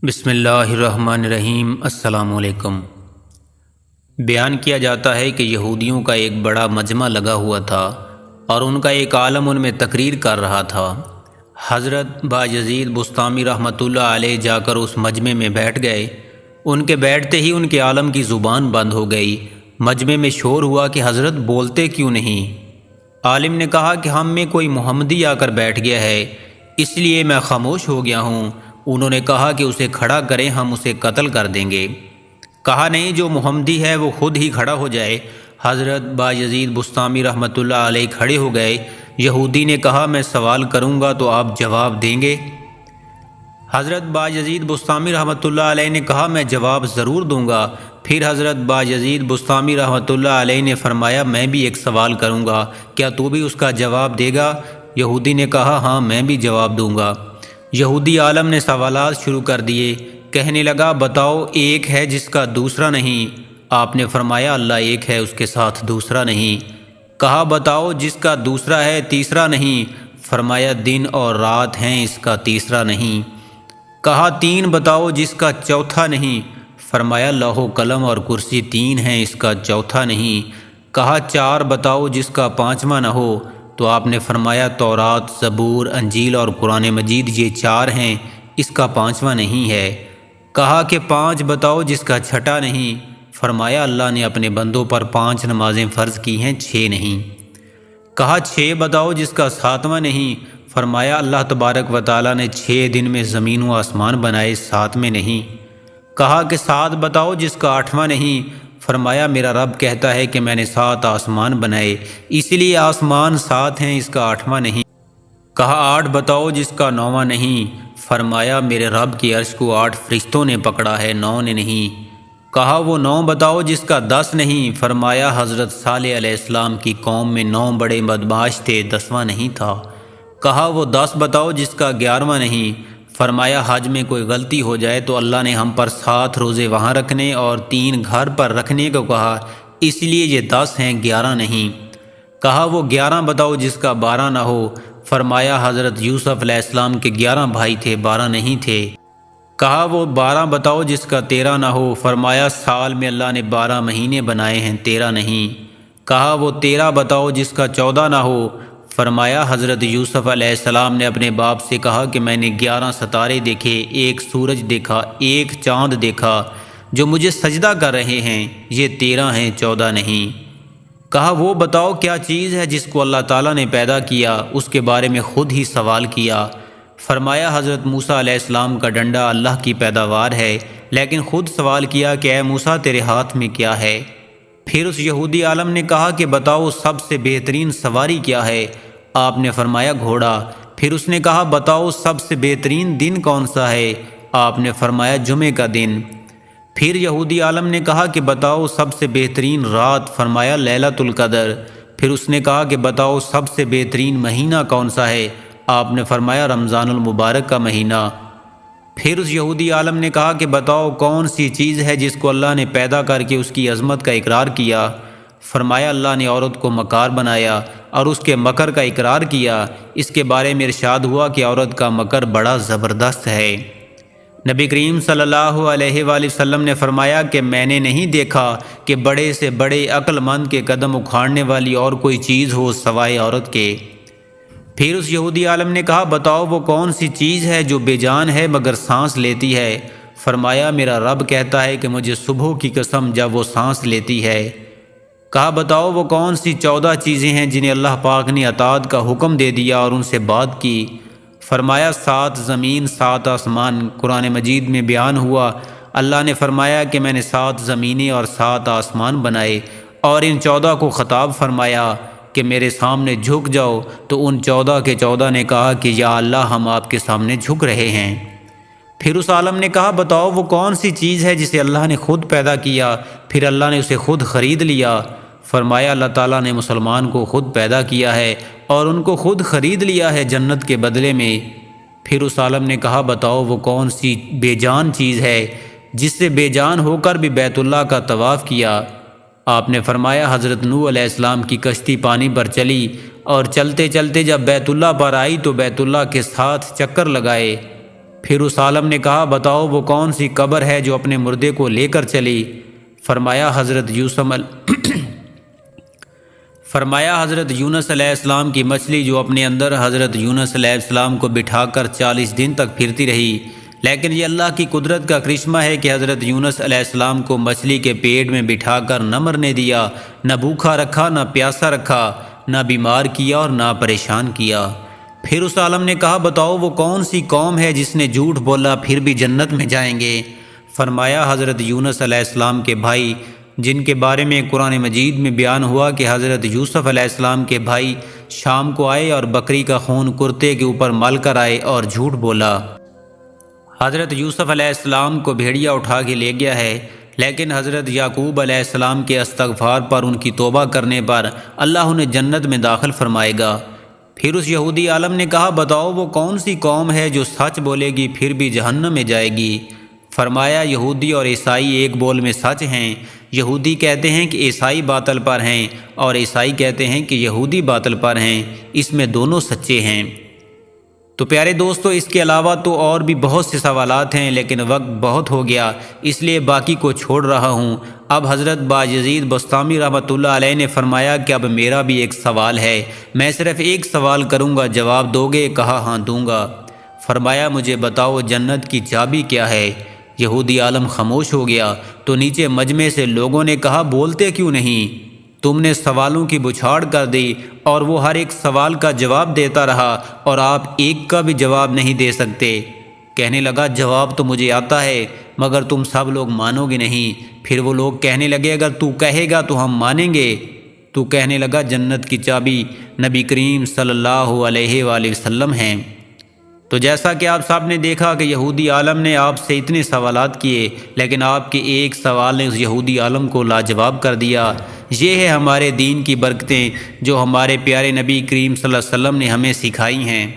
بسم اللہ الرحمن الرحیم۔ السلام علیکم۔ بیان کیا جاتا ہے کہ یہودیوں کا ایک بڑا مجمع لگا ہوا تھا اور ان کا ایک عالم ان میں تقریر کر رہا تھا۔ حضرت بایزید بسطامی رحمۃ اللہ علیہ جا کر اس مجمع میں بیٹھ گئے۔ ان کے بیٹھتے ہی ان کے عالم کی زبان بند ہو گئی۔ مجمع میں شور ہوا کہ حضرت بولتے کیوں نہیں؟ عالم نے کہا کہ ہم میں کوئی محمدی آ کر بیٹھ گیا ہے، اس لیے میں خاموش ہو گیا ہوں۔ انہوں نے کہا کہ اسے کھڑا کریں، ہم اسے قتل کر دیں گے۔ کہا نہیں، جو محمدی ہے وہ خود ہی کھڑا ہو جائے۔ حضرت بایزید بسطامی رحمۃ اللہ علیہ کھڑے ہو گئے۔ یہودی نے کہا میں سوال کروں گا تو آپ جواب دیں گے؟ حضرت بایزید بسطامی رحمۃ اللہ علیہ نے کہا میں جواب ضرور دوں گا۔ پھر حضرت بایزید بسطامی رحمۃ اللہ علیہ نے فرمایا میں بھی ایک سوال کروں گا، کیا تو بھی اس کا جواب دے گا؟ یہودی نے کہا ہاں میں بھی جواب دوں گا۔ یہودی عالم نے سوالات شروع کر دیے۔ کہنے لگا بتاؤ ایک ہے جس کا دوسرا نہیں؟ آپ نے فرمایا اللہ ایک ہے، اس کے ساتھ دوسرا نہیں۔ کہا بتاؤ جس کا دوسرا ہے تیسرا نہیں؟ فرمایا دن اور رات ہیں، اس کا تیسرا نہیں۔ کہا تین بتاؤ جس کا چوتھا نہیں؟ فرمایا لوح و قلم اور کرسی تین ہیں، اس کا چوتھا نہیں۔ کہا چار بتاؤ جس کا پانچواں نہ ہو؟ تو آپ نے فرمایا تورات، زبور، انجیل اور قرآن مجید یہ چار ہیں، اس کا پانچواں نہیں ہے۔ کہا کہ پانچ بتاؤ جس کا چھٹا نہیں؟ فرمایا اللہ نے اپنے بندوں پر 5 نمازیں فرض کی ہیں، 6 نہیں۔ کہا 6 بتاؤ جس کا ساتواں نہیں؟ فرمایا اللہ تبارک و تعالیٰ نے 6 دن میں زمین و آسمان بنائے، 7ویں نہیں۔ کہا کہ 7 بتاؤ جس کا 8واں نہیں؟ فرمایا میرا رب کہتا ہے کہ میں نے 7 آسمان بنائے، اس لیے آسمان 7 ہیں، اس کا 8واں نہیں۔ کہا 8 بتاؤ جس کا 9واں نہیں؟ فرمایا میرے رب کی عرش کو 8 فرشتوں نے پکڑا ہے، 9 نے نہیں۔ کہا وہ 9 بتاؤ جس کا 10 نہیں؟ فرمایا حضرت صالح علیہ السلام کی قوم میں 9 بڑے بدمعاش تھے، 10واں نہیں تھا۔ کہا وہ 10 بتاؤ جس کا 11واں نہیں؟ فرمایا حج میں کوئی غلطی ہو جائے تو اللہ نے ہم پر 7 روزے وہاں رکھنے اور 3 گھر پر رکھنے کو کہا، اس لیے یہ 10 ہیں، 11 نہیں۔ کہا وہ 11 بتاؤ جس کا 12 نہ ہو؟ فرمایا حضرت یوسف علیہ السلام کے 11 بھائی تھے، 12 نہیں تھے۔ کہا وہ 12 بتاؤ جس کا 13 نہ ہو؟ فرمایا سال میں اللہ نے 12 مہینے بنائے ہیں، 13 نہیں۔ کہا وہ 13 بتاؤ جس کا 14 نہ ہو؟ فرمایا حضرت یوسف علیہ السلام نے اپنے باپ سے کہا کہ میں نے 11 ستارے دیکھے، 1 سورج دیکھا، 1 چاند دیکھا جو مجھے سجدہ کر رہے ہیں، یہ 13 ہیں، 14 نہیں۔ کہا وہ بتاؤ کیا چیز ہے جس کو اللہ تعالیٰ نے پیدا کیا، اس کے بارے میں خود ہی سوال کیا۔ فرمایا حضرت موسیٰ علیہ السلام کا ڈنڈا اللہ کی پیداوار ہے، لیکن خود سوال کیا کہ اے موسیٰ تیرے ہاتھ میں کیا ہے؟ پھر اس یہودی عالم نے کہا کہ بتاؤ سب سے بہترین سواری کیا ہے؟ آپ نے فرمایا گھوڑا۔ پھر اس نے کہا بتاؤ سب سے بہترین دن کون سا ہے؟ آپ نے فرمایا جمعے کا دن۔ پھر یہودی عالم نے کہا کہ بتاؤ سب سے بہترین رات؟ فرمایا لیلۃ القدر۔ پھر اس نے کہا کہ بتاؤ سب سے بہترین مہینہ کون سا ہے؟ آپ نے فرمایا رمضان المبارک کا مہینہ۔ پھر اس یہودی عالم نے کہا کہ بتاؤ کون سی چیز ہے جس کو اللہ نے پیدا کر کے اس کی عظمت کا اقرار کیا؟ فرمایا اللہ نے عورت کو مکار بنایا اور اس کے مکر کا اقرار کیا۔ اس کے بارے میں ارشاد ہوا کہ عورت کا مکر بڑا زبردست ہے۔ نبی کریم صلی اللہ علیہ وآلہ وسلم نے فرمایا کہ میں نے نہیں دیکھا کہ بڑے سے بڑے عقل مند کے قدم اکھاڑنے والی اور کوئی چیز ہو سوائے عورت کے۔ پھر اس یہودی عالم نے کہا بتاؤ وہ کون سی چیز ہے جو بے جان ہے مگر سانس لیتی ہے؟ فرمایا میرا رب کہتا ہے کہ مجھے صبح کی قسم جب وہ سانس لیتی ہے۔ کہا بتاؤ وہ کون سی 14 چیزیں ہیں جنہیں اللہ پاک نے اطاعت کا حکم دے دیا اور ان سے بات کی؟ فرمایا 7 زمین 7 آسمان۔ قرآن مجید میں بیان ہوا اللہ نے فرمایا کہ میں نے 7 زمینیں اور 7 آسمان بنائے اور ان 14 کو خطاب فرمایا کہ میرے سامنے جھک جاؤ، تو ان 14 کے 14 نے کہا کہ یا اللہ ہم آپ کے سامنے جھک رہے ہیں۔ پھر اس عالم نے کہا بتاؤ وہ کون سی چیز ہے جسے اللہ نے خود پیدا کیا، پھر اللہ نے اسے خود خرید لیا؟ فرمایا اللہ تعالیٰ نے مسلمان کو خود پیدا کیا ہے اور ان کو خود خرید لیا ہے جنت کے بدلے میں۔ پھر اس عالم نے کہا بتاؤ وہ کون سی بے جان چیز ہے جس سے بے جان ہو کر بھی بیت اللہ کا طواف کیا؟ آپ نے فرمایا حضرت نوح علیہ السلام کی کشتی پانی پر چلی اور چلتے چلتے جب بیت اللہ پر آئی تو بیت اللہ کے ساتھ چکر لگائے۔ پھر اس عالم نے کہا بتاؤ وہ کون سی قبر ہے جو اپنے مردے کو لے کر چلی؟ فرمایا حضرت یونس علیہ السلام کی مچھلی جو اپنے اندر حضرت یونس علیہ السلام کو بٹھا کر 40 دن تک پھرتی رہی، لیکن یہ اللہ کی قدرت کا کرشمہ ہے کہ حضرت یونس علیہ السلام کو مچھلی کے پیٹ میں بٹھا کر نہ مرنے دیا، نہ بھوکا رکھا، نہ پیاسا رکھا، نہ بیمار کیا اور نہ پریشان کیا۔ پھر اس عالم نے کہا بتاؤ وہ کون سی قوم ہے جس نے جھوٹ بولا پھر بھی جنت میں جائیں گے؟ فرمایا حضرت یونس علیہ السلام کے بھائی، جن کے بارے میں قرآن مجید میں بیان ہوا کہ حضرت یوسف علیہ السلام کے بھائی شام کو آئے اور بکری کا خون کرتے کے اوپر مل کر آئے اور جھوٹ بولا۔ حضرت یوسف علیہ السلام کو بھیڑیا اٹھا کے لے گیا ہے، لیکن حضرت یعقوب علیہ السلام کے استغفار پر، ان کی توبہ کرنے پر اللہ انہیں جنت میں داخل فرمائے گا۔ پھر اس یہودی عالم نے کہا بتاؤ وہ کون سی قوم ہے جو سچ بولے گی پھر بھی جہنم میں جائے گی؟ فرمایا یہودی اور عیسائی ایک بول میں سچ ہیں۔ یہودی کہتے ہیں کہ عیسائی باطل پر ہیں اور عیسائی کہتے ہیں کہ یہودی باطل پر ہیں، اس میں دونوں سچے ہیں۔ تو پیارے دوستو، اس کے علاوہ تو اور بھی بہت سے سوالات ہیں، لیکن وقت بہت ہو گیا اس لیے باقی کو چھوڑ رہا ہوں۔ اب حضرت بایزید بسطامی رحمۃ اللہ علیہ نے فرمایا کہ اب میرا بھی ایک سوال ہے، میں صرف ایک سوال کروں گا، جواب دو گے؟ کہا ہاں دوں گا۔ فرمایا مجھے بتاؤ جنت کی چابی کیا ہے؟ یہودی عالم خاموش ہو گیا تو نیچے مجمع سے لوگوں نے کہا بولتے کیوں نہیں؟ تم نے سوالوں کی بچھاڑ کر دی اور وہ ہر ایک سوال کا جواب دیتا رہا اور آپ ایک کا بھی جواب نہیں دے سکتے۔ کہنے لگا جواب تو مجھے آتا ہے مگر تم سب لوگ مانو گے نہیں۔ پھر وہ لوگ کہنے لگے اگر تو کہے گا تو ہم مانیں گے۔ تو کہنے لگا جنت کی چابی نبی کریم صلی اللہ علیہ وآلہ وسلم ہیں۔ تو جیسا کہ آپ سب نے دیکھا کہ یہودی عالم نے آپ سے اتنے سوالات کیے، لیکن آپ کے ایک سوال نے اس یہودی عالم کو لاجواب کر دیا۔ یہ ہے ہمارے دین کی برکتیں جو ہمارے پیارے نبی کریم صلی اللہ علیہ وسلم نے ہمیں سکھائی ہیں۔